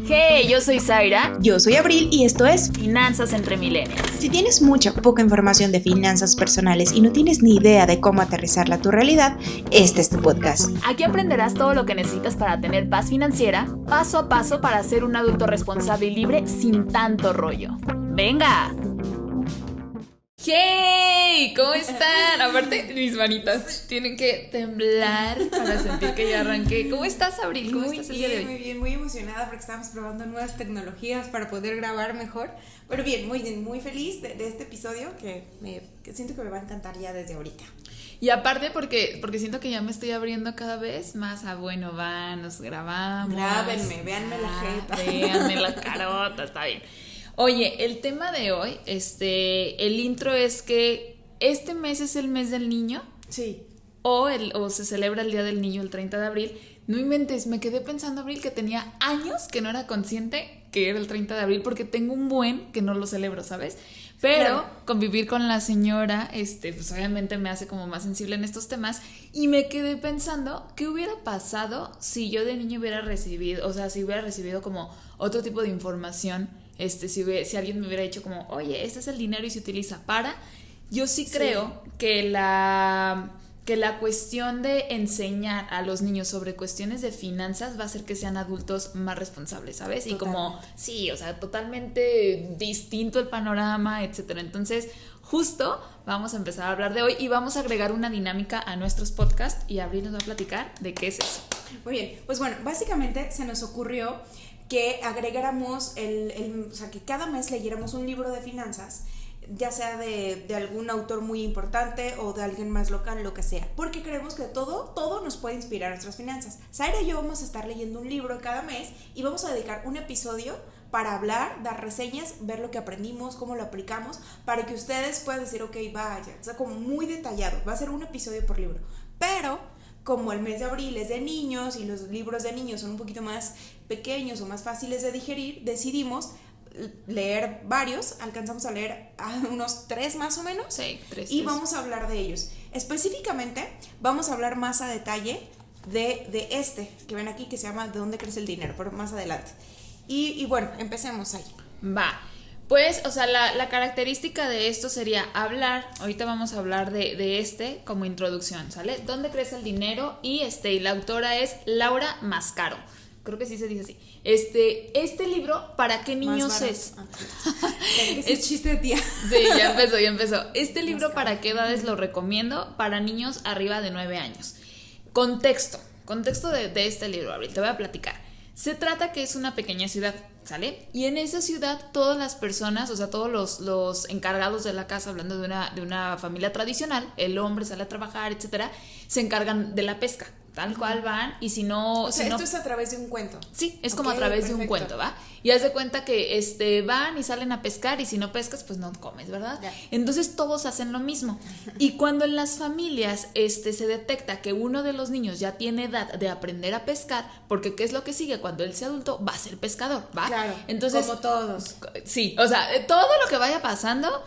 Hey, yo soy Zaira. Yo soy Abril y esto es Finanzas entre Millennials. Si tienes mucha o poca información de finanzas personales y no tienes ni idea de cómo aterrizarla a tu realidad, este es tu podcast. Aquí aprenderás todo lo que necesitas para tener paz financiera, paso a paso para ser un adulto responsable y libre sin tanto rollo. ¡Venga! ¡Hey! ¿Cómo están? Aparte, mis manitas tienen que temblar para sentir que ya arranqué. ¿Cómo estás, Abril? ¿Cómo estás el día de hoy? Muy bien, muy emocionada porque estamos probando nuevas tecnologías para poder grabar mejor. Pero bien, muy feliz de este episodio que siento que me va a encantar ya desde ahorita. Y aparte porque siento que ya me estoy abriendo cada vez más a nos grabamos. Grábenme, véanme la jeta. Véanme la carota, está bien. Oye, el tema de hoy, el intro es que este mes es el mes del niño. Sí. O se celebra el Día del Niño el 30 de abril. No inventes, me quedé pensando, Abril, que tenía años que no era consciente que era el 30 de abril porque tengo un buen que no lo celebro, ¿sabes? Pero claro, convivir con la señora, pues obviamente me hace como más sensible en estos temas. Y me quedé pensando, ¿qué hubiera pasado si yo de niño hubiera recibido, si hubiera recibido como otro tipo de información? Si alguien me hubiera dicho como, oye, este es el dinero y se utiliza para... Yo sí creo que la cuestión de enseñar a los niños sobre cuestiones de finanzas va a hacer que sean adultos más responsables, ¿sabes? Totalmente. Y como, sí, totalmente distinto el panorama, etcétera. Entonces, justo vamos a empezar a hablar de hoy y vamos a agregar una dinámica a nuestros podcasts y Abril nos va a platicar de qué es eso. Muy bien, pues bueno, básicamente se nos ocurrió que agregáramos que cada mes leyéramos un libro de finanzas, ya sea de algún autor muy importante o de alguien más local, lo que sea, porque creemos que todo nos puede inspirar nuestras finanzas. Zaira y yo vamos a estar leyendo un libro cada mes y vamos a dedicar un episodio para hablar, dar reseñas, ver lo que aprendimos, cómo lo aplicamos, para que ustedes puedan decir, ok, vaya, o sea, como muy detallado, va a ser un episodio por libro, pero como el mes de abril es de niños y los libros de niños son un poquito más pequeños o más fáciles de digerir, decidimos leer varios, alcanzamos a leer unos 3 más o menos. Sí, 3. Y vamos a hablar de ellos. Específicamente vamos a hablar más a detalle de este que ven aquí, que se llama ¿De dónde crece el dinero? Pero más adelante. Y bueno, empecemos ahí. Va. Pues, la característica de esto sería hablar, ahorita vamos a hablar de como introducción, ¿sale? ¿Dónde crece el dinero? Y la autora es Laura Mascaro. Creo que sí se dice así. Este libro, ¿para qué niños es? Es chiste de tía. Sí, ya empezó. Este libro, ¿para qué edades lo recomiendo? Para niños arriba de 9 años. Contexto de este libro, Abril, te voy a platicar. Se trata que es una pequeña ciudad, ¿sale? Y en esa ciudad todas las personas, todos los encargados de la casa, hablando de una familia tradicional, el hombre sale a trabajar, etcétera, se encargan de la pesca. Tal cual van, y si no... esto es a través de un cuento. Sí, es como a través de un cuento, ¿va? Y haz de cuenta que van y salen a pescar, y si no pescas, pues no comes, ¿verdad? Ya. Entonces todos hacen lo mismo. Y cuando en las familias se detecta que uno de los niños ya tiene edad de aprender a pescar, porque ¿qué es lo que sigue? Cuando él sea adulto, va a ser pescador, ¿va? Claro, entonces, como todos. Sí, todo lo que vaya pasando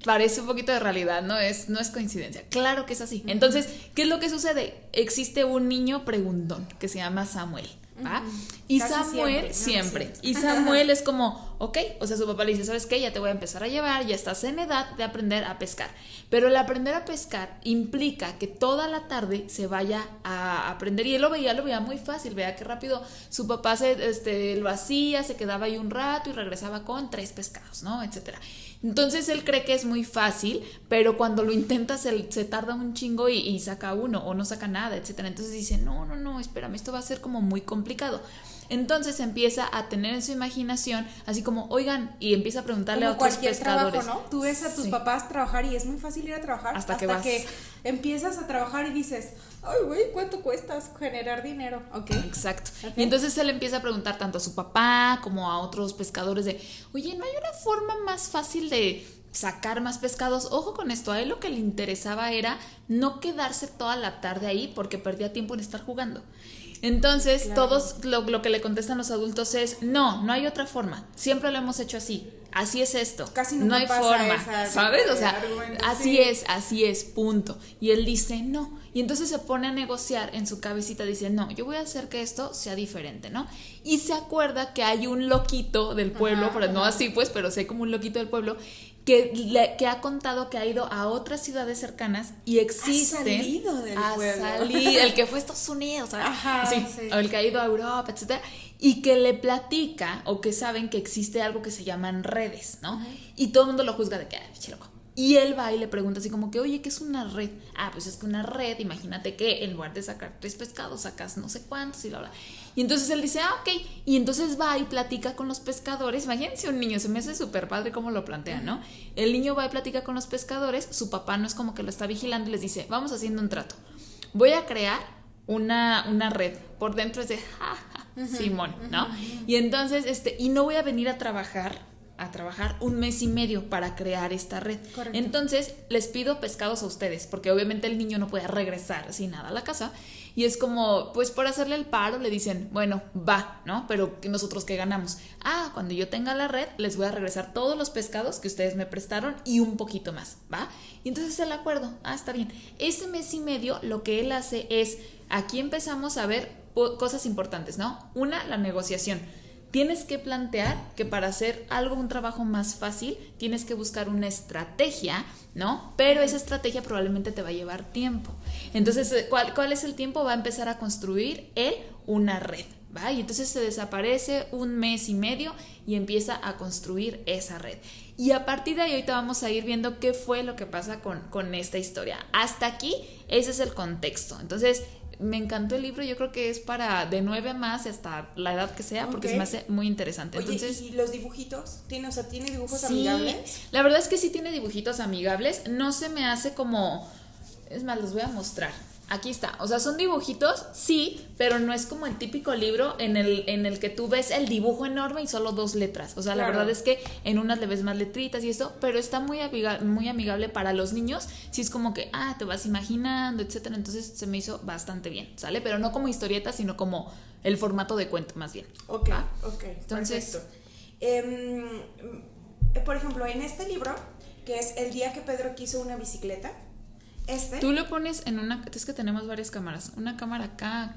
parece un poquito de realidad, no es coincidencia. Claro que es así. Entonces, ¿qué es lo que sucede? Existe un niño preguntón que se llama Samuel, ¿va? Y casi Samuel siempre. Y Samuel es como, ok, su papá le dice, ¿sabes qué? Ya te voy a empezar a llevar, ya estás en edad de aprender a pescar. Pero el aprender a pescar implica que toda la tarde se vaya a aprender. Y él lo veía muy fácil, vea qué rápido su papá lo hacía, se quedaba ahí un rato y regresaba con 3 pescados, ¿no? Etcétera. Entonces él cree que es muy fácil, pero cuando lo intenta se tarda un chingo y saca uno o no saca nada, etcétera. Entonces dice, no, espérame, esto va a ser como muy complicado. Entonces empieza a tener en su imaginación así como, oigan, y empieza a preguntarle como a otros pescadores. Trabajo, ¿no? Tú ves a tus papás trabajar y es muy fácil ir a trabajar hasta que empiezas a trabajar y dices, ay, güey, ¿cuánto cuesta generar dinero? Okay. Exacto. Okay. Y entonces él empieza a preguntar tanto a su papá como a otros pescadores de, oye, ¿no hay una forma más fácil de sacar más pescados? Ojo con esto, a él lo que le interesaba era no quedarse toda la tarde ahí porque perdía tiempo en estar jugando. Entonces, Claro. todos lo que le contestan los adultos es, no hay otra forma, siempre lo hemos hecho así es esto, Casi no nunca hay pasa forma, esa ¿sabes? O sea, argumento, así es, punto. Y él dice, no, y entonces se pone a negociar en su cabecita, dice, no, yo voy a hacer que esto sea diferente, ¿no? Y se acuerda que hay un loquito del pueblo, Ajá, pero no ajá. así pues, pero sé como un loquito del pueblo, que ha contado que ha ido a otras ciudades cercanas y existen. salido del pueblo. El que fue a Estados Unidos, ¿sabes? Ajá, sí, sí. o el que ha ido a Europa, etcétera, y que le platica o que saben que existe algo que se llaman redes, ¿no? Ajá. Y todo el mundo lo juzga de que, ay, pinche loco. Y él va y le pregunta así como que, oye, ¿qué es una red? Ah, pues es que una red, imagínate que en lugar de sacar 3 pescados, sacas no sé cuántos y bla, bla. Y entonces él dice, ok. Y entonces va y platica con los pescadores. Imagínense un niño, se me hace súper padre cómo lo plantean, ¿no? El niño va y platica con los pescadores, su papá no es como que lo está vigilando y les dice, vamos haciendo un trato. Voy a crear una red. Por dentro es de, ja, Simón, ¿no? Y entonces, y no voy a venir a trabajar 1 mes y medio para crear esta red. Correcto. Entonces les pido pescados a ustedes, porque obviamente el niño no puede regresar sin nada a la casa, y es como, pues por hacerle el paro le dicen, bueno, va, ¿no? Pero nosotros ¿qué ganamos? Cuando yo tenga la red les voy a regresar todos los pescados que ustedes me prestaron y un poquito más, ¿va? Y entonces el acuerdo, está bien. Ese mes y medio lo que él hace es, aquí empezamos a ver cosas importantes, ¿no? Una, la negociación. Tienes que plantear que para hacer un trabajo más fácil, tienes que buscar una estrategia, ¿no? Pero esa estrategia probablemente te va a llevar tiempo. Entonces, ¿cuál es el tiempo? Va a empezar a construir él una red, ¿va? Y entonces se desaparece 1 mes y medio y empieza a construir esa red. Y a partir de ahí ahorita vamos a ir viendo qué fue lo que pasa con esta historia. Hasta aquí, ese es el contexto. Entonces, me encantó el libro, yo creo que es para de 9 a más hasta la edad que sea, porque se me hace muy interesante. Oye, entonces, ¿y los dibujitos? ¿Tiene dibujos sí, amigables? la verdad es que sí tiene dibujitos amigables, no se me hace como, es más, los voy a mostrar. Aquí está, o sea, son dibujitos, sí, pero no es como el típico libro en el que tú ves el dibujo enorme y solo 2 letras. O sea, Claro. la verdad es que en unas le ves más letritas y esto, pero está muy amigable para los niños. Sí es como que, te vas imaginando, etcétera. Entonces se me hizo bastante bien, ¿sale? Pero no como historieta, sino como el formato de cuento, más bien. Ok, ¿va? ok, Entonces, perfecto. Por ejemplo, en este libro, que es El día que Pedro quiso una bicicleta, tú lo pones en es que tenemos varias cámaras, una cámara acá,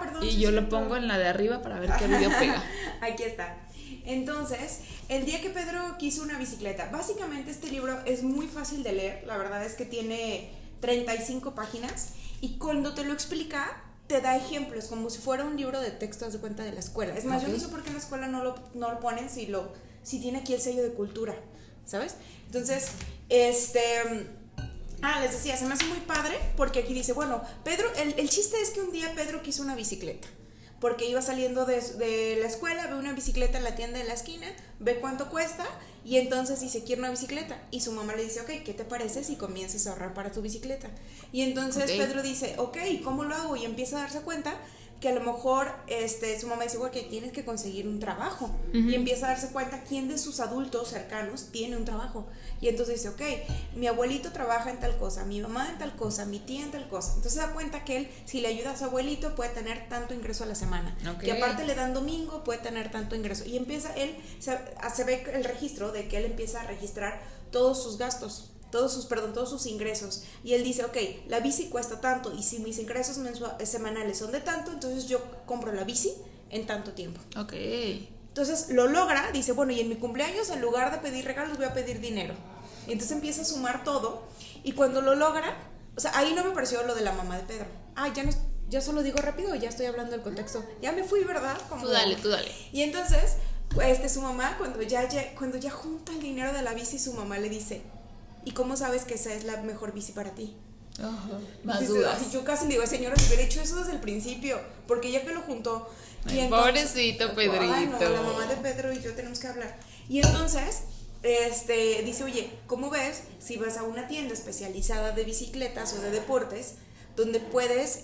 perdón. y sí, yo sí, lo pongo en la de arriba para ver qué video pega. Aquí está. Entonces, El día que Pedro quiso una bicicleta. Básicamente este libro es muy fácil de leer, la verdad es que tiene 35 páginas y cuando te lo explica te da ejemplos como si fuera un libro de texto, haz de cuenta, de la escuela. Es más, yo no sé por qué en la escuela no lo ponen si tiene aquí el sello de cultura, ¿sabes? Entonces, les decía, se me hace muy padre porque aquí dice, bueno, Pedro, el chiste es que un día Pedro quiso una bicicleta porque iba saliendo de la escuela, ve una bicicleta en la tienda de la esquina, ve cuánto cuesta y entonces dice, quiero una bicicleta. Y su mamá le dice, ok, ¿qué te parece si comienzas a ahorrar para tu bicicleta? Y entonces Pedro dice, ok, ¿cómo lo hago? Y empieza a darse cuenta que a lo mejor su mamá dice, ok, tienes que conseguir un trabajo. Y empieza a darse cuenta quién de sus adultos cercanos tiene un trabajo. Y entonces dice, ok, mi abuelito trabaja en tal cosa, mi mamá en tal cosa, mi tía en tal cosa. Entonces se da cuenta que él, si le ayuda a su abuelito, puede tener tanto ingreso a la semana. Que aparte le dan domingo, puede tener tanto ingreso. Y empieza se ve el registro de que él empieza a registrar todos sus gastos. Todos sus ingresos. Y él dice, ok, la bici cuesta tanto y si mis ingresos semanales son de tanto, entonces yo compro la bici en tanto tiempo. Ok. Entonces lo logra, dice, bueno, y en mi cumpleaños en lugar de pedir regalos voy a pedir dinero. Y entonces empieza a sumar todo y cuando lo logra, o sea, ahí no me pareció lo de la mamá de Pedro. Ya solo digo rápido, ya estoy hablando del contexto. Ya me fui, ¿verdad? Tú dale. Y entonces, su mamá, cuando ya junta el dinero de la bici, su mamá le dice, ¿y cómo sabes que esa es la mejor bici para ti? Más Dice, dudas. yo casi le digo, señora, si hubiera hecho eso desde el principio, porque ya que lo juntó. Pobrecito Pedrito. Ay, no, la mamá de Pedro y yo tenemos que hablar. Y entonces, dice, oye, ¿cómo ves si vas a una tienda especializada de bicicletas o de deportes, donde puedes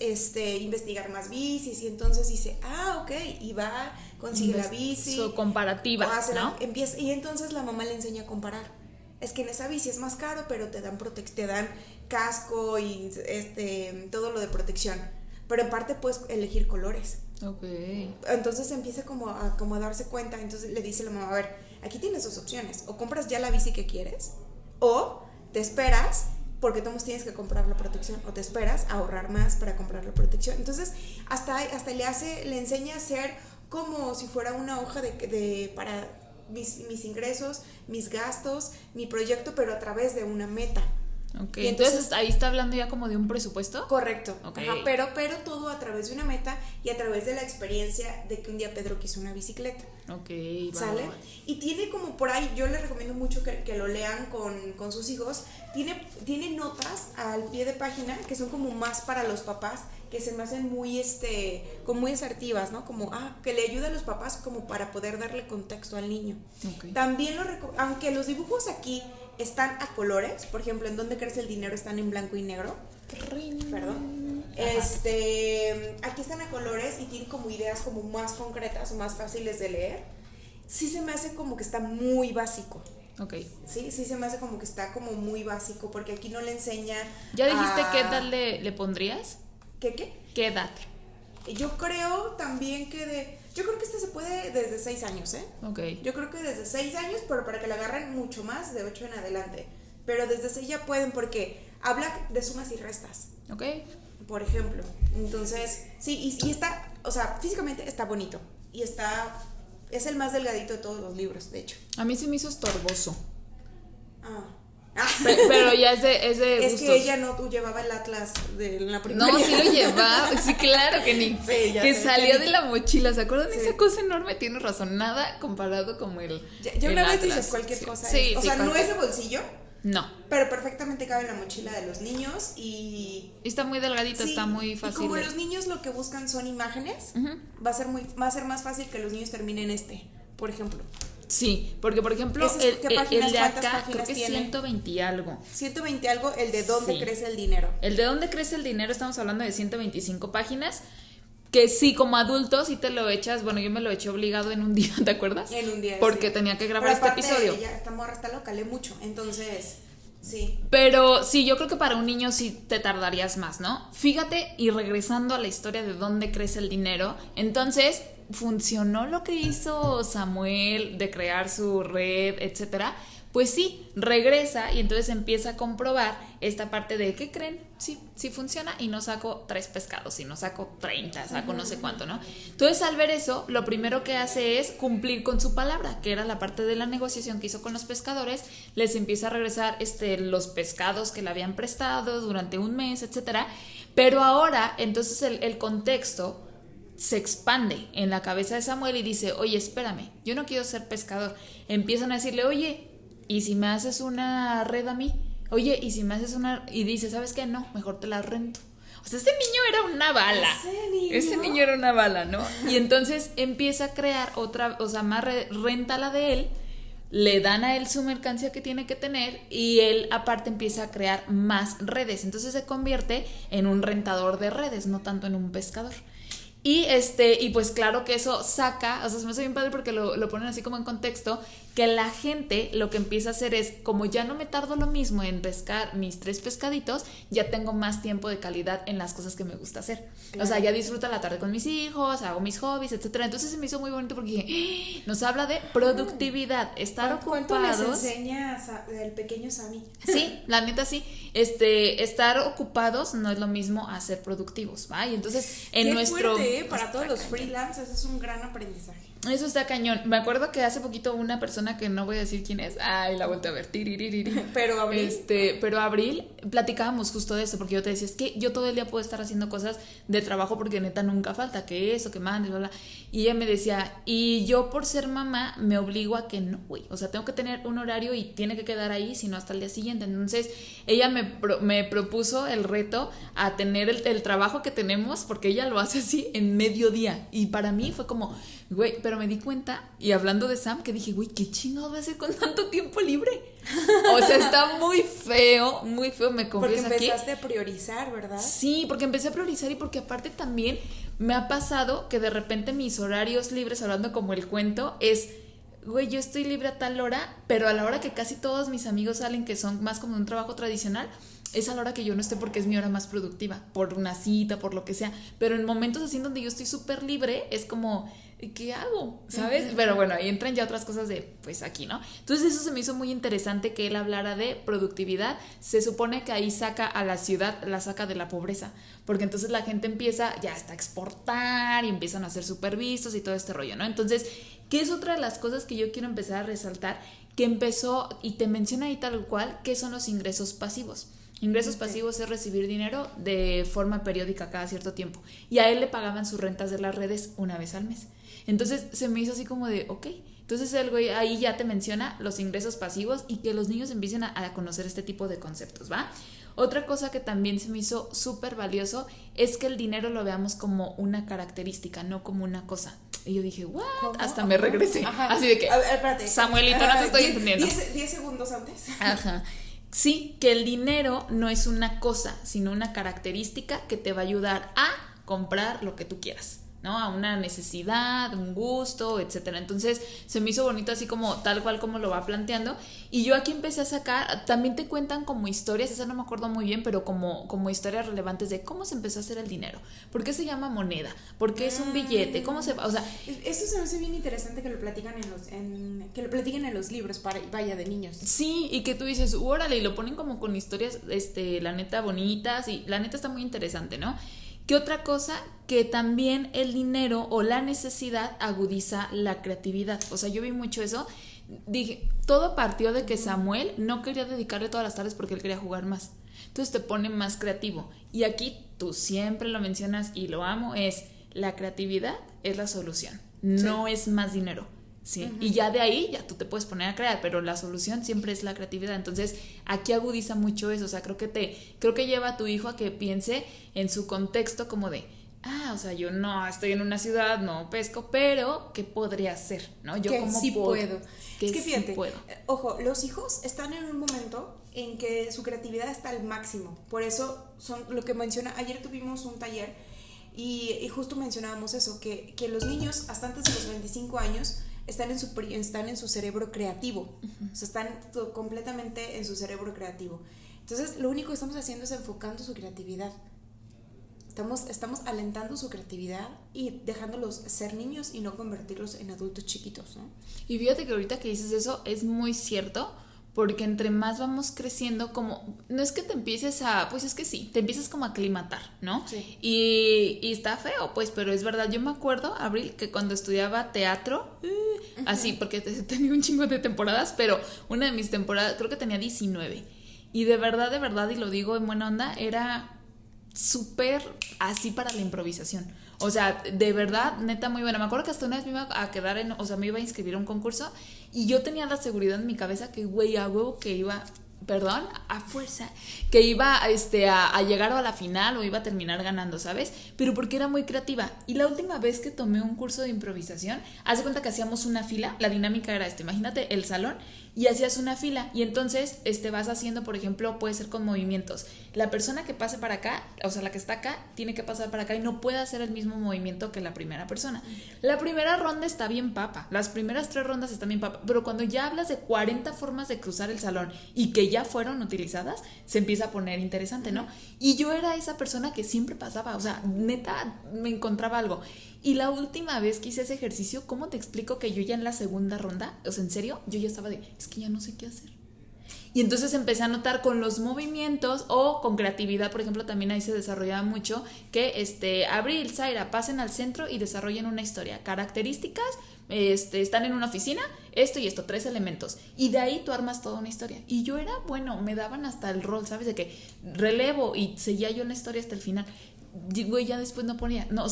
investigar más bicis? Y entonces dice, ok, y va, consigue la bici. Su comparativa, ¿no? Y entonces la mamá le enseña a comparar. Es que en esa bici es más caro, pero te dan casco y todo lo de protección. pero en parte puedes elegir colores. Ok. Entonces empieza como a darse cuenta, entonces le dice la mamá, a ver, aquí tienes dos opciones, o compras ya la bici que quieres, o te esperas, porque tú tienes que comprar la protección, o te esperas a ahorrar más para comprar la protección. Entonces hasta le enseña a hacer como si fuera una hoja para mis ingresos, mis gastos, mi proyecto, pero a través de una meta. Ok, entonces ahí está hablando ya como de un presupuesto. Correcto, okay. Ajá, pero todo a través de una meta y a través de la experiencia de que un día Pedro quiso una bicicleta. Ok, ¿sale? Y tiene como por ahí, yo les recomiendo mucho que lo lean con sus hijos, tiene notas al pie de página que son como más para los papás, que se me hacen muy, como muy asertivas, ¿no? Como, que le ayuda a los papás como para poder darle contexto al niño. Okay. También aunque los dibujos aquí están a colores, por ejemplo, en Dónde crece el dinero están en blanco y negro. Perdón. Aquí están a colores y tienen como ideas como más concretas o más fáciles de leer. Sí se me hace como que está muy básico. Ok. Sí se me hace como que está como muy básico, porque aquí no le enseña. ¿Ya dijiste qué edad le pondrías? ¿Qué? ¿Qué edad? Yo creo también yo creo que se puede desde 6 años, ¿eh? Ok. Yo creo que desde 6 años, pero para que la agarren mucho más, de 8 en adelante. Pero desde 6 ya pueden, porque habla de sumas y restas. Ok. Por ejemplo. Entonces, sí, y está, o sea, físicamente está bonito. Y es el más delgadito de todos los libros, de hecho. A mí se me hizo estorboso. Pero ya es de es gustos. que ella no llevaba el atlas de la primaria. No, sí lo llevaba. Sí, claro que ni. Sí, que salía de la mochila. ¿Se acuerdan de sí. esa cosa enorme? Tienes razón. Nada comparado como el. Yo una vez atlas. dices cualquier cosa. Sí, o sí, sea, no es de bolsillo. No. Pero perfectamente cabe en la mochila de los niños y está muy delgadito, sí, está muy fácil. Y como los niños lo que buscan son imágenes, va a ser más fácil que los niños terminen por ejemplo. Sí, porque por ejemplo, el de acá creo que es 120 y algo. 120 algo, el de dónde sí. crece el dinero. El de dónde crece el dinero, estamos hablando de 125 páginas. Que sí, como adulto, sí te lo echas. Bueno, yo me lo eché obligado en un día, ¿te acuerdas? En un día, porque sí. tenía que grabar pero este episodio. Esta morra está loca, lee mucho, entonces, sí. Pero sí, yo creo que para un niño sí te tardarías más, ¿no? Fíjate, y regresando a la historia de dónde crece el dinero, entonces funcionó lo que hizo Samuel de crear su red, etcétera. Pues sí, regresa y entonces empieza a comprobar esta parte de ¿qué creen? Sí funciona, y no saco 3 pescados, y no saco 30, saco no sé cuánto, ¿no? Entonces al ver eso, lo primero que hace es cumplir con su palabra, que era la parte de la negociación que hizo con los pescadores. Les empieza a regresar los pescados que le habían prestado durante un mes, etcétera. Pero ahora, entonces el contexto se expande en la cabeza de Samuel y dice, oye, espérame, yo no quiero ser pescador. Empiezan a decirle, oye, ¿y si me haces una red a mí? Oye, ¿y si me haces una...? Y dice, ¿sabes qué? No, mejor te la rento. O sea, ese niño era una bala. Ese niño era una bala, ¿no? Y entonces empieza a crear otra, o sea, más renta la de él, le dan a él su mercancía que tiene que tener y él aparte empieza a crear más redes. Entonces se convierte en un rentador de redes, no tanto en un pescador. Y pues claro que eso saca, o sea, se me hace bien padre porque lo ponen así como en contexto, que la gente lo que empieza a hacer es, como ya no me tardo lo mismo en pescar mis 3 pescaditos, ya tengo más tiempo de calidad en las cosas que me gusta hacer. Claro. O sea, ya disfruto la tarde con mis hijos, hago mis hobbies, etcétera. Entonces se me hizo muy bonito porque nos habla de productividad, estar ocupados. ¿Cuánto les enseña el pequeño Sammy? Sí, la neta sí. Estar ocupados no es lo mismo a ser productivos, ¿va? Y entonces en nuestro... Fuerte, para todos los freelancers es un gran aprendizaje. Eso está cañón. Me acuerdo que hace poquito una persona que no voy a decir quién es, la volteé a ver, pero Abril. Pero Abril, platicábamos justo de eso, porque yo te decía, es que yo todo el día puedo estar haciendo cosas de trabajo porque neta nunca falta, que eso, que mandes, bla, bla. Y ella me decía, y yo por ser mamá me obligo a que no, güey. O sea, tengo que tener un horario y tiene que quedar ahí, sino hasta el día siguiente. Entonces, ella me propuso el reto a tener el trabajo que tenemos, porque ella lo hace así en mediodía. Y para mí fue como, güey, pero me di cuenta, y hablando de Sam, que dije, güey, ¿qué chingado voy a hacer con tanto tiempo libre? O sea, está muy feo, me confieso aquí. Porque empezaste a priorizar, ¿verdad? Sí, porque empecé a priorizar y porque aparte también me ha pasado que de repente mis horarios libres, hablando como el cuento, es, güey, yo estoy libre a tal hora, pero a la hora que casi todos mis amigos salen, que son más como de un trabajo tradicional, es a la hora que yo no esté porque es mi hora más productiva, por una cita, por lo que sea. Pero en momentos así donde yo estoy súper libre, es como, ¿qué hago? ¿Sabes? Pero bueno, ahí entran ya otras cosas de, pues aquí, ¿no? Entonces eso se me hizo muy interesante que él hablara de productividad. Se supone que ahí saca a la ciudad, la saca de la pobreza, porque entonces la gente empieza ya hasta a exportar y empiezan a ser súper vistos y todo este rollo, ¿no? Entonces, ¿qué es otra de las cosas que yo quiero empezar a resaltar? Que empezó, y te menciona ahí tal cual, ¿qué son los ingresos pasivos? Ingresos pasivos es recibir dinero de forma periódica cada cierto tiempo. Y a él le pagaban sus rentas de las redes una vez al mes. Entonces se me hizo así como de, ok. Entonces el güey ahí ya te menciona los ingresos pasivos y que los niños empiecen a conocer este tipo de conceptos, ¿va? Otra cosa que también se me hizo súper valioso es que el dinero lo veamos como una característica, no como una cosa. Y yo dije, ¿what? ¿Cómo? Hasta me regresé. Ajá. Así de que, a ver, espérate, Samuelito, no te estoy entendiendo. 10 segundos antes. Ajá. Sí, que el dinero no es una cosa, sino una característica que te va a ayudar a comprar lo que tú quieras, ¿no? A una necesidad, un gusto, etcétera. Entonces se me hizo bonito así como tal cual como lo va planteando. Y yo aquí empecé a sacar, también te cuentan como historias, esa no me acuerdo muy bien, pero como historias relevantes de cómo se empezó a hacer el dinero, por qué se llama moneda, por qué es un billete, cómo se va, o sea, esto se me hace bien interesante que lo platican que lo platiquen en los libros vaya de niños. Sí, y que tú dices, órale, y lo ponen como con historias, la neta bonitas, y la neta está muy interesante, ¿no? ¿Qué otra cosa? Que también el dinero o la necesidad agudiza la creatividad. O sea, yo vi mucho eso. Dije, todo partió de que Samuel no quería dedicarle todas las tardes porque él quería jugar más. Entonces te pone más creativo. Y aquí tú siempre lo mencionas y lo amo, es la creatividad es la solución. No es más dinero. Sí, y ya de ahí ya tú te puedes poner a crear, pero la solución siempre es la creatividad. Entonces aquí agudiza mucho eso, o sea, creo que lleva a tu hijo a que piense en su contexto como de, o sea, yo no estoy en una ciudad, no pesco, pero ¿qué podría hacer? ¿No? Yo que como sí puedo. Que es que fíjate, sí puedo. Ojo, los hijos están en un momento en que su creatividad está al máximo. Por eso son lo que menciona, ayer tuvimos un taller y justo mencionábamos eso, que los niños hasta antes de los 25 años están en su cerebro creativo. O sea, están completamente en su cerebro creativo. Entonces, lo único que estamos haciendo es enfocando su creatividad. Estamos alentando su creatividad y dejándolos ser niños y no convertirlos en adultos chiquitos, ¿no? Y fíjate que ahorita que dices eso es muy cierto, porque entre más vamos creciendo, como, no es que te empieces pues es que sí, te empiezas como a aclimatar, ¿no? Sí. Y está feo, pues, pero es verdad. Yo me acuerdo, Abril, que cuando estudiaba teatro, así, porque tenía un chingo de temporadas, pero una de mis temporadas, creo que tenía 19, y de verdad, y lo digo en buena onda, era súper así para la improvisación. O sea, de verdad, neta, muy buena. Me acuerdo que hasta una vez me iba a quedar me iba a inscribir a un concurso y yo tenía la seguridad en mi cabeza que, güey, a huevo que iba, a fuerza, que iba a llegar a la final o iba a terminar ganando, ¿sabes? Pero porque era muy creativa. Y la última vez que tomé un curso de improvisación, haz de cuenta que hacíamos una fila, la dinámica era imagínate el salón y hacías una fila y entonces vas haciendo, por ejemplo, puede ser con movimientos. La persona que pase para acá, o sea, la que está acá, tiene que pasar para acá y no puede hacer el mismo movimiento que la primera persona. La primera ronda está bien papa, las primeras 3 rondas están bien papa, pero cuando ya hablas de 40 formas de cruzar el salón y que ya fueron utilizadas, se empieza a poner interesante, ¿no? Y yo era esa persona que siempre pasaba, o sea, neta, me encontraba algo. Y la última vez que hice ese ejercicio, ¿cómo te explico que yo ya en la segunda ronda, o sea, en serio, yo ya estaba es que ya no sé qué hacer? Y entonces empecé a notar con los movimientos o con creatividad, por ejemplo, también ahí se desarrollaba mucho que Abril, Zaira, pasen al centro y desarrollen una historia. Características, están en una oficina, esto y esto, 3 elementos. Y de ahí tú armas toda una historia. Y yo era, me daban hasta el rol, ¿sabes? De que relevo y seguía yo la historia hasta el final. Güey, ya después no podía, no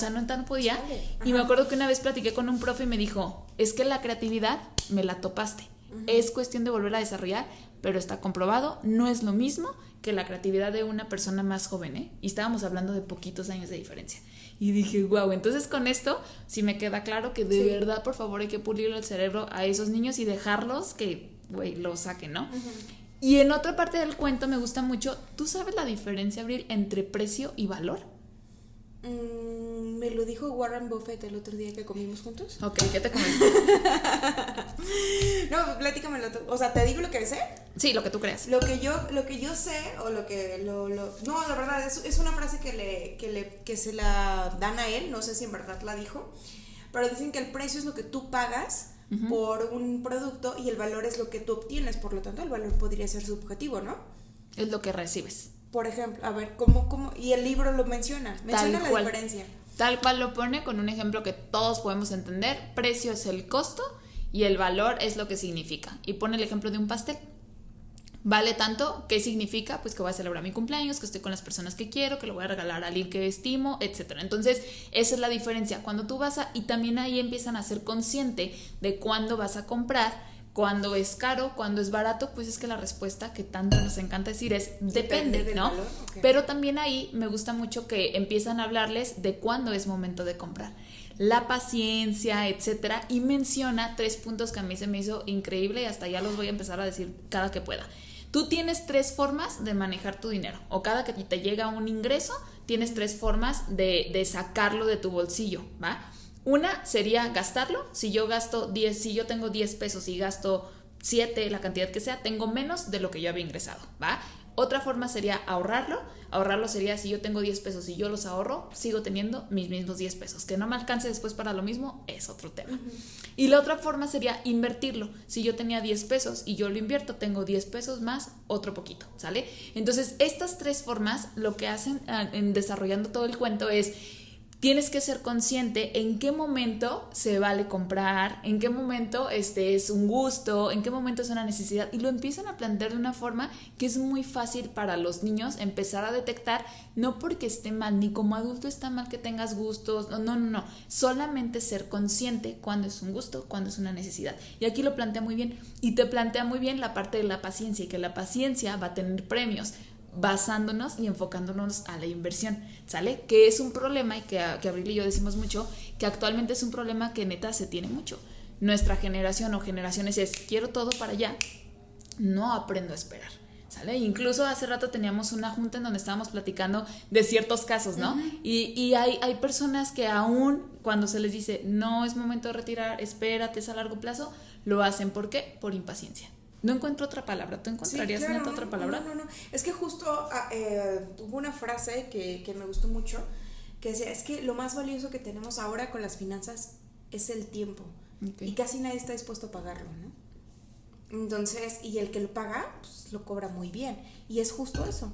podía. Y me acuerdo que una vez platiqué con un profe y me dijo, es que la creatividad me la topaste. Es cuestión de volver a desarrollar, pero está comprobado, no es lo mismo que la creatividad de una persona más joven, ¿eh? Y estábamos hablando de poquitos años de diferencia. Y dije, wow, entonces con esto sí me queda claro que de verdad, por favor, hay que pulirle el cerebro a esos niños y dejarlos que, lo saquen, ¿no? Y en otra parte del cuento me gusta mucho, ¿tú sabes la diferencia, Abril, entre precio y valor? Me lo dijo Warren Buffett el otro día que comimos juntos. Ok, ¿qué te comentó? No, platícamelo tú. O sea, ¿te digo lo que sé? Sí, lo que tú creas. Lo que yo sé, o no, la verdad, es una frase que se la dan a él, no sé si en verdad la dijo, pero dicen que el precio es lo que tú pagas por un producto y el valor es lo que tú obtienes, por lo tanto el valor podría ser subjetivo, ¿no? Es lo que recibes. Por ejemplo, a ver, ¿cómo? Y el libro lo menciona la diferencia. Tal cual lo pone con un ejemplo que todos podemos entender. Precio es el costo y el valor es lo que significa. Y pone el ejemplo de un pastel. Vale tanto, ¿qué significa? Pues que voy a celebrar mi cumpleaños, que estoy con las personas que quiero, que lo voy a regalar a alguien que estimo, etc. Entonces, esa es la diferencia. Cuando tú y también ahí empiezan a ser consciente de cuándo vas a comprar, cuándo es caro, cuándo es barato, pues es que la respuesta que tanto nos encanta decir es depende, ¿no? Okay. Pero también ahí me gusta mucho que empiezan a hablarles de cuándo es momento de comprar. La paciencia, etcétera, y menciona 3 puntos que a mí se me hizo increíble y hasta ya los voy a empezar a decir cada que pueda. Tú tienes 3 formas de manejar tu dinero, o cada que te llega un ingreso, tienes 3 formas de sacarlo de tu bolsillo, ¿va? Una sería gastarlo. Si yo tengo 10 pesos y gasto 7, la cantidad que sea, tengo menos de lo que yo había ingresado, ¿va? Otra forma sería ahorrarlo. Ahorrarlo sería si yo tengo 10 pesos y yo los ahorro, sigo teniendo mis mismos 10 pesos. Que no me alcance después para lo mismo es otro tema. Y la otra forma sería invertirlo. Si yo tenía 10 pesos y yo lo invierto, tengo 10 pesos más otro poquito, ¿sale? Entonces, estas 3 formas lo que hacen en desarrollando todo el cuento es... Tienes que ser consciente en qué momento se vale comprar, en qué momento es un gusto, en qué momento es una necesidad, y lo empiezan a plantear de una forma que es muy fácil para los niños empezar a detectar, no porque esté mal, ni como adulto está mal que tengas gustos, no, solamente ser consciente cuando es un gusto, cuando es una necesidad. Y aquí lo plantea muy bien, y te plantea muy bien la parte de la paciencia, y que la paciencia va a tener premios, basándonos y enfocándonos a la inversión, ¿sale? Que es un problema y que Abril y yo decimos mucho, que actualmente es un problema que neta se tiene mucho. Nuestra generación o generaciones es, quiero todo para allá, no aprendo a esperar, ¿sale? Incluso hace rato teníamos una junta en donde estábamos platicando de ciertos casos, ¿no? Y hay personas que aún cuando se les dice, no es momento de retirar, espérate, es a largo plazo, lo hacen. ¿Por qué? Por impaciencia. No encuentro otra palabra. ¿Tú encontrarías otra palabra? No. Es que justo hubo una frase que me gustó mucho, que decía, es que lo más valioso que tenemos ahora con las finanzas es el tiempo. Okay. Y casi nadie está dispuesto a pagarlo, ¿no? Entonces, y el que lo paga, pues lo cobra muy bien. Y es justo eso.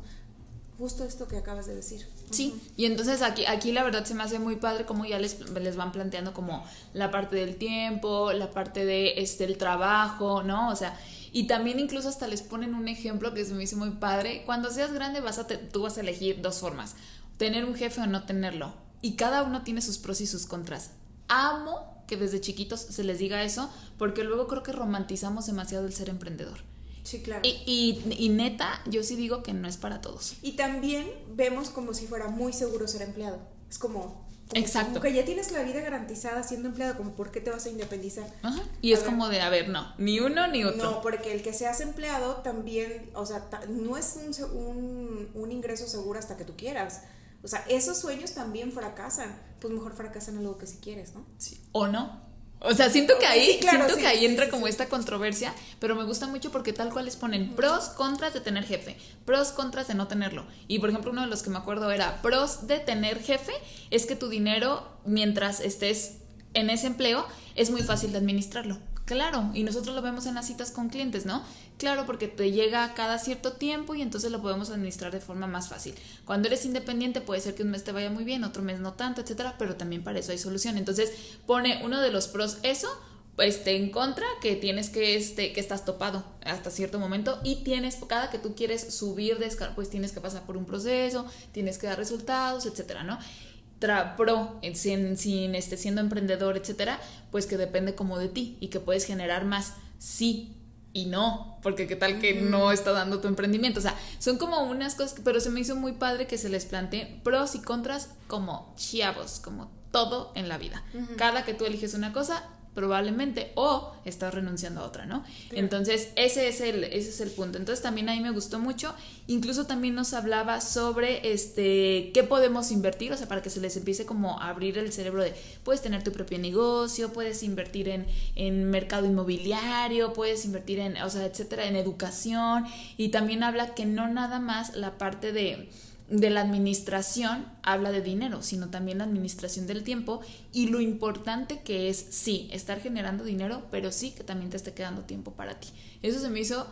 Justo esto que acabas de decir. Sí, y entonces aquí la verdad se me hace muy padre como ya les van planteando como la parte del tiempo, la parte de el trabajo, ¿no? O sea, y también incluso hasta les ponen un ejemplo que se me hizo muy padre. Cuando seas grande tú vas a elegir 2 formas, tener un jefe o no tenerlo, y cada uno tiene sus pros y sus contras. Amo que desde chiquitos se les diga eso, porque luego creo que romantizamos demasiado el ser emprendedor. Sí, claro. Y neta, yo sí digo que no es para todos. Y también vemos como si fuera muy seguro ser empleado. Es como exacto. Como que ya tienes la vida garantizada siendo empleado, como ¿por qué te vas a independizar? Ajá. Y es como de, a ver, no, ni uno ni otro. No, porque el que seas empleado también, o sea, no es un ingreso seguro hasta que tú quieras. O sea, esos sueños también fracasan. Pues mejor fracasan en algo que si quieres, ¿no? Sí. ¿O no? O sea, siento que ahí, sí, claro, entra como esta controversia, pero me gusta mucho porque tal cual les ponen pros, contras de tener jefe, pros, contras de no tenerlo. Y por ejemplo, uno de los que me acuerdo era pros de tener jefe, es que tu dinero, mientras estés en ese empleo, es muy fácil de administrarlo. Claro, y nosotros lo vemos en las citas con clientes, ¿no? Claro, porque te llega cada cierto tiempo y entonces lo podemos administrar de forma más fácil. Cuando eres independiente puede ser que un mes te vaya muy bien, otro mes no tanto, etcétera, pero también para eso hay solución. Entonces pone uno de los pros eso, en contra, que tienes que estás topado hasta cierto momento y cada que tú quieres subir pues tienes que pasar por un proceso, tienes que dar resultados, etcétera, ¿no? Pro, siendo emprendedor, etcétera, pues que depende como de ti y que puedes generar más, sí y no, porque qué tal que no está dando tu emprendimiento. O sea, son como unas cosas, pero se me hizo muy padre que se les planteen pros y contras como chavos, como todo en la vida. Cada que tú eliges una cosa, probablemente, o estás renunciando a otra, ¿no? Claro. Entonces, ese es el punto. Entonces, también ahí me gustó mucho. Incluso también nos hablaba sobre qué podemos invertir, o sea, para que se les empiece como a abrir el cerebro de, puedes tener tu propio negocio, puedes invertir en mercado inmobiliario, puedes invertir en, o sea, etcétera, en educación. Y también habla que no nada más la parte de la administración habla de dinero, sino también la administración del tiempo y lo importante que es, sí, estar generando dinero, pero sí que también te esté quedando tiempo para ti. Eso se me hizo,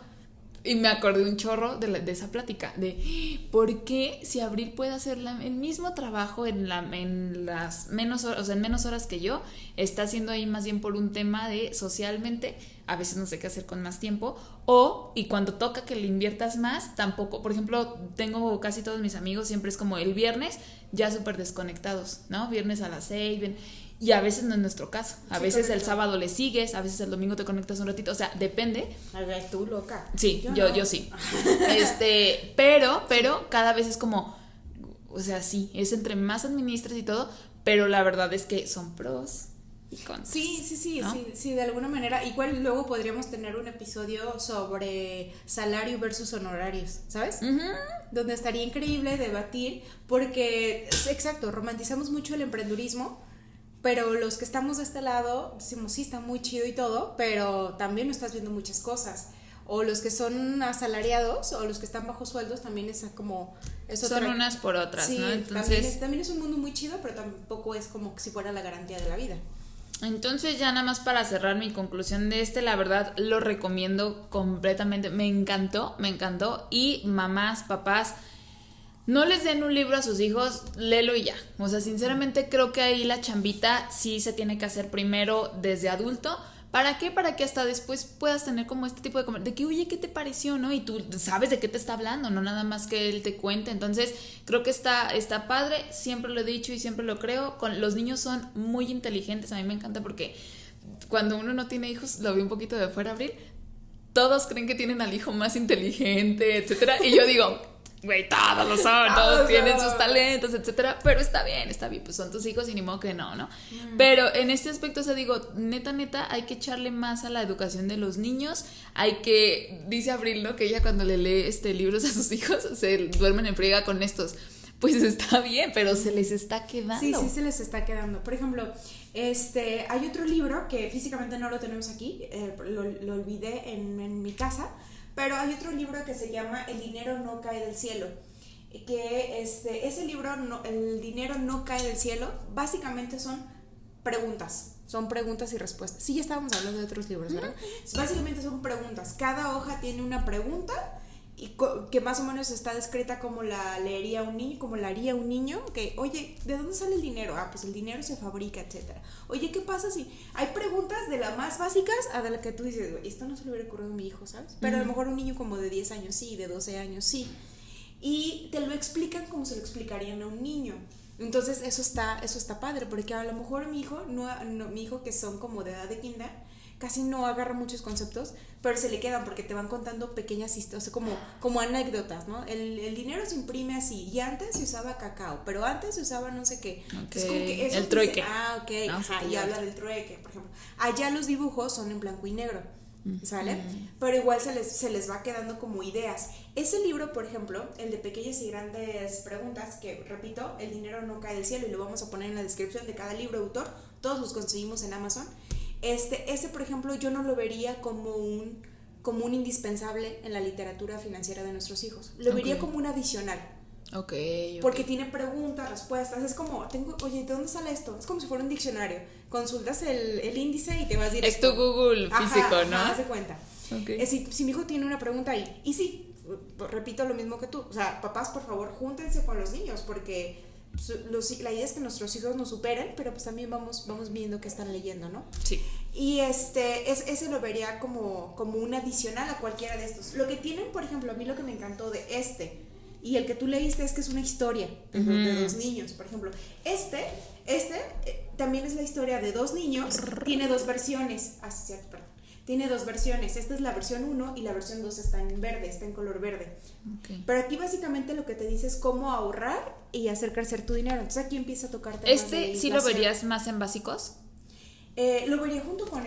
y me acordé un chorro de esa plática, de por qué si Abril puede hacer el mismo trabajo en las menos horas, o sea, en menos horas que yo, está haciendo ahí más bien por un tema de socialmente, a veces no sé qué hacer con más tiempo, y cuando toca que le inviertas más, tampoco, por ejemplo, tengo casi todos mis amigos, siempre es como el viernes, ya súper desconectados, ¿no? Viernes a las 6, y a veces no es nuestro caso, a veces correcto. El sábado le sigues, a veces el domingo te conectas un ratito, o sea, depende. A ver, tú loca. Sí, yo sí. Pero cada vez es como, o sea, sí, es entre más administras y todo, pero la verdad es que son pros y contras. Sí, ¿no? sí, de alguna manera. Igual luego podríamos tener un episodio sobre salario versus honorarios, ¿sabes? Uh-huh. Donde estaría increíble debatir, porque, exacto, romantizamos mucho el emprendurismo, pero los que estamos de este lado decimos, sí, está muy chido y todo, pero también no estás viendo muchas cosas. O los que son asalariados o los que están bajo sueldos también es como... son unas por otras, sí, ¿no? Entonces, también es un mundo muy chido, pero tampoco es como si fuera la garantía de la vida. Entonces, ya nada más para cerrar mi conclusión de la verdad lo recomiendo completamente. Me encantó. Y mamás, papás, no les den un libro a sus hijos, léelo y ya. O sea, sinceramente creo que ahí la chambita sí se tiene que hacer primero desde adulto. ¿Para qué? Para que hasta después puedas tener como este tipo de que, oye, ¿qué te pareció? ¿No? Y tú sabes de qué te está hablando, no nada más que él te cuente. Entonces, creo que está padre, siempre lo he dicho y siempre lo creo. Los niños son muy inteligentes, a mí me encanta porque cuando uno no tiene hijos, lo veo un poquito de fuera, Abril, todos creen que tienen al hijo más inteligente, etcétera. Y yo digo, güey, todos lo son, todos tienen sus talentos, etcétera, pero está bien, pues son tus hijos y ni modo que no. Pero en este aspecto, o sea, digo, neta, hay que echarle más a la educación de los niños, dice Abril, ¿no? Que ella cuando le lee libros a sus hijos, se duermen en friega con estos, pues está bien, pero se les está quedando. Sí, se les está quedando. Por ejemplo, hay otro libro que físicamente no lo tenemos aquí, lo olvidé en mi casa, pero hay otro libro que se llama El dinero no cae del cielo, que ese libro, El dinero no cae del cielo, básicamente son preguntas y respuestas. Sí, ya estábamos hablando de otros libros, ¿verdad? Básicamente son preguntas, cada hoja tiene una pregunta y que más o menos está descrita como la haría un niño, que, oye, ¿de dónde sale el dinero? Pues el dinero se fabrica, etcétera. Oye, ¿qué pasa si hay preguntas de las más básicas a de la que tú dices, esto no se le hubiera ocurrido a mi hijo, ¿sabes? Pero a lo mejor un niño como de 10 años sí, de 12 años sí. Y te lo explican como se lo explicarían a un niño. Entonces eso está padre, porque a lo mejor mi hijo que son como de edad de kinder, casi no agarra muchos conceptos, pero se le quedan porque te van contando pequeñas historias, o sea, como anécdotas, ¿no? El dinero se imprime así, y antes se usaba cacao, pero antes se usaba no sé qué. Okay. Entonces, como que eso el trueque. Y habla del trueque, por ejemplo. Allá los dibujos son en blanco y negro, ¿sale? Pero igual se les va quedando como ideas. Ese libro, por ejemplo, el de Pequeñas y Grandes Preguntas, que repito, El dinero no cae del cielo, y lo vamos a poner en la descripción de cada libro autor, todos los conseguimos en Amazon. Ese, por ejemplo, yo no lo vería como un indispensable en la literatura financiera de nuestros hijos. Lo vería como un adicional. Okay. Porque tiene preguntas, respuestas. Es como, oye, ¿de dónde sale esto? Es como si fuera un diccionario. Consultas el índice y te vas directo. Es tu Google físico, ¿no? Haz de cuenta. Okay. Si mi hijo tiene una pregunta ahí, y sí, repito lo mismo que tú. O sea, papás, por favor, júntense con los niños, porque la idea es que nuestros hijos nos superen, pero pues también vamos viendo qué están leyendo, ¿no? Sí. Y ese lo vería como un adicional a cualquiera de estos. Lo que tienen, por ejemplo, a mí lo que me encantó de y el que tú leíste es que es una historia de dos niños, por ejemplo. También es la historia de dos niños, tiene dos versiones. Tiene dos versiones. Esta es la versión 1 y la versión 2 está en verde, está en color verde. Okay. Pero aquí básicamente lo que te dice es cómo ahorrar y hacer crecer tu dinero. Entonces aquí empieza a tocar temas de ¿sí lo verías más en básicos? Lo vería junto con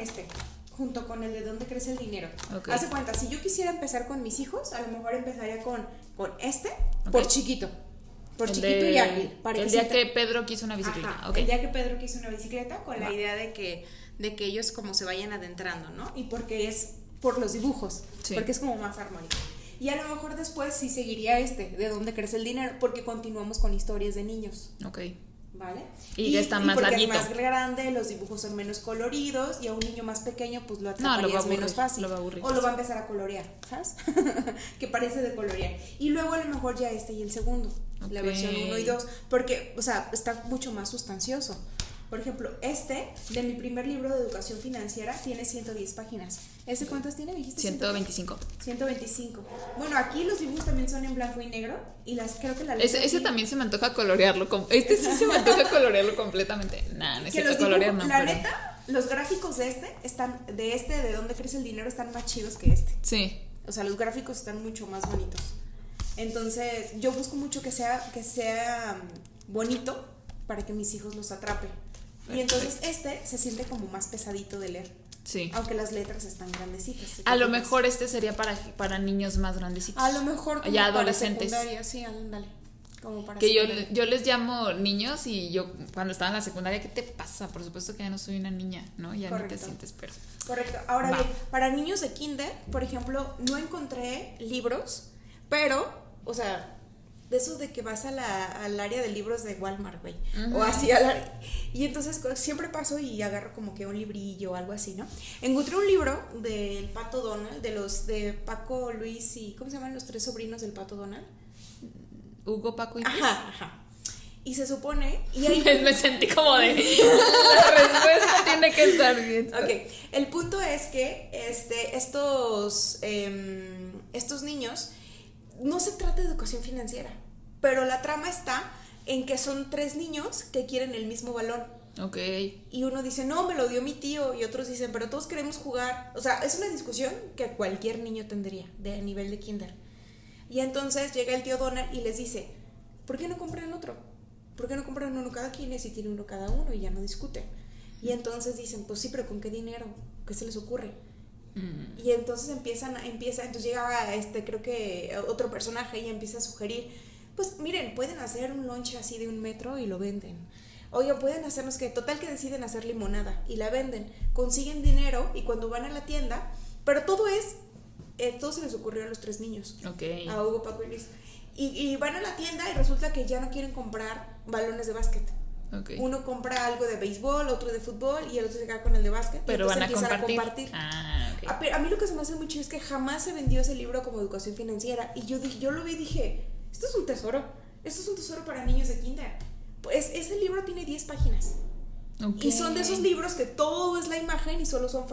junto con el de dónde crece el dinero. Okay. Haz de cuenta, si yo quisiera empezar con mis hijos, a lo mejor empezaría con por chiquito. Por El chiquito y ágil. El día que Pedro quiso una bicicleta. Ajá, Okay. el día que Pedro quiso una bicicleta, con la idea de que ellos como se vayan adentrando, ¿no? Y porque es por los dibujos, sí. Porque es como más armónico. Y a lo mejor después sí seguiría de dónde crece el dinero, porque continuamos con historias de niños. Ok. ¿Vale? Y está más porque larguito. es más grande, los dibujos son menos coloridos y a un niño más pequeño pues lo atraparías menos fácil. Lo va a aburrir. O lo va a empezar a colorear, ¿sabes? Que parece de colorear. Y luego a lo mejor ya y el segundo, la versión 1 y 2, porque, o sea, está mucho más sustancioso. Por ejemplo, de mi primer libro de educación financiera tiene 110 páginas. ¿Ese cuántas tiene? ¿Dijiste? 125. 125. Bueno, aquí los dibujos también son en blanco y negro y creo que la letra Ese aquí, también se me antoja colorearlo. Sí se me antoja colorearlo completamente. Nah, necesito colorear, no. La neta, los gráficos de de dónde crece el dinero, están más chidos que este. Sí. O sea, los gráficos están mucho más bonitos. Entonces, yo busco mucho que sea bonito para que mis hijos los atrapen. Y entonces se siente como más pesadito de leer. Sí. Aunque las letras están grandecitas. A lo mejor sería para niños más grandecitos. A lo mejor como ya para adolescentes. secundaria, sí, ándale. Como para que secundaria. yo les llamo niños y yo cuando estaba en la secundaria, ¿qué te pasa? Por supuesto que ya no soy una niña, ¿no? Ya Correcto. ni te sientes, pero... Correcto. Ahora bien, para niños de kinder, por ejemplo, no encontré libros, pero, o sea, de eso de que vas al área de libros de Walmart, güey, o así y entonces siempre paso y agarro como que un librillo o algo así, ¿no? Encontré un libro del Pato Donald, de Paco, Luis y ¿cómo se llaman los 3 sobrinos del Pato Donald? Hugo, Paco y Luis. Ajá. Y se supone y ahí me sentí como de la respuesta tiene que estar bien. Ok, el punto es que estos niños, no se trata de educación financiera, pero la trama está en que son 3 niños que quieren el mismo balón. Ok. Y uno dice, no, me lo dio mi tío, y otros dicen, pero todos queremos jugar. O sea, es una discusión que cualquier niño tendría de nivel de kinder. Y entonces llega el tío Donald y les dice, ¿por qué no compran otro? ¿Por qué no compran uno cada quien si tiene uno cada uno? Y ya no discuten. Y entonces dicen, pues sí, pero ¿con qué dinero? ¿Qué se les ocurre? Y entonces entonces llega creo que otro personaje y empieza a sugerir, pues miren, pueden hacer un lonche así de 1 metro y lo venden. Oigan, pueden hacernos total que deciden hacer limonada y la venden, consiguen dinero y cuando van a la tienda, pero todo se les ocurrió a los 3 niños, Okay. A Hugo, Paco y Luis, y van a la tienda y resulta que ya no quieren comprar balones de básquet. Okay. Uno compra algo de béisbol, otro de fútbol y el otro se queda con el de básquet. Pero van a compartir. A mí lo que se me hace muy chido es que jamás se vendió ese libro como educación financiera. Y yo lo vi y dije, esto es un tesoro. Esto es un tesoro para niños de kinder. Pues ese libro tiene 10 páginas. Okay. Y son de esos libros que todo es la imagen y solo son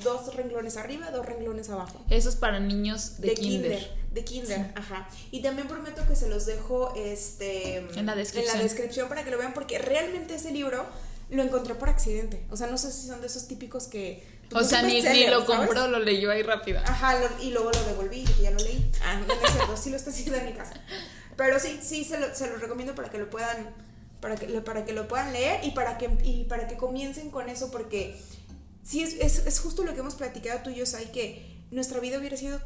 2 renglones arriba, 2 renglones abajo. Eso es para niños de kinder. De kinder, sí. Ajá. Y también prometo que se los dejo en la descripción para que lo vean, porque realmente ese libro lo encontré por accidente. O sea, no sé si son de esos típicos que... O sea, ni lo compró, lo leyó ahí rápido. Ajá, y luego lo devolví y ya lo leí. No es cierto, sí lo está haciendo en mi casa. Pero sí, se lo recomiendo para que lo puedan... Para que lo puedan leer y para que comiencen con eso, porque sí es justo lo que hemos platicado tú y yo, Sai, que nuestra vida hubiera sido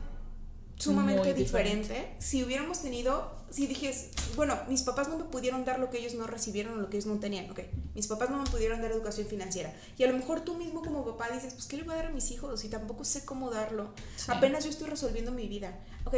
sumamente diferente si hubiéramos tenido, si dijes, bueno, mis papás no me pudieron dar lo que ellos no recibieron o lo que ellos no tenían, ok, mis papás no me pudieron dar educación financiera, y a lo mejor tú mismo como papá dices, pues ¿qué le voy a dar a mis hijos? Y tampoco sé cómo darlo, sí. Apenas yo estoy resolviendo mi vida, ok,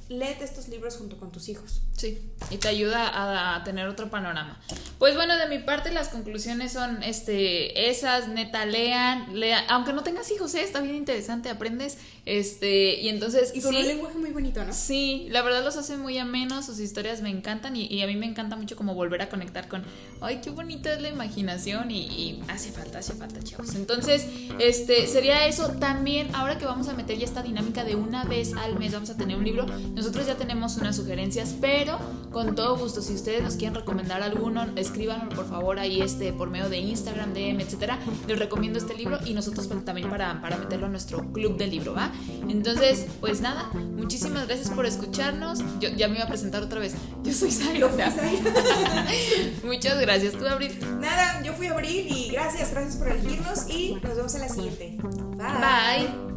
léete estos libros junto con tus hijos. Sí, y te ayuda a tener otro panorama. Pues bueno, de mi parte las conclusiones son esas, neta, lean, aunque no tengas hijos, está bien interesante, aprendes, y entonces... Y con un lenguaje muy bonito, ¿no? Sí, la verdad los hacen muy amenos, sus historias me encantan y a mí me encanta mucho como volver a conectar con, ay, qué bonita es la imaginación y hace falta, chavos. Entonces, sería eso. También, ahora que vamos a meter ya esta dinámica de una vez al mes vamos a tener un libro, nosotros ya tenemos unas sugerencias, pero con todo gusto, si ustedes nos quieren recomendar alguno, escríbanlo por favor ahí por medio de Instagram, DM, etcétera. Les recomiendo este libro y nosotros también para meterlo a nuestro club del libro, ¿va? Entonces, pues nada, Muchísimas gracias por escucharnos. Yo ya me iba a presentar otra vez. Yo soy Zaira. Muchas gracias. ¿Tú, Abril? Nada, yo fui Abril y gracias por elegirnos y nos vemos en la siguiente. Bye.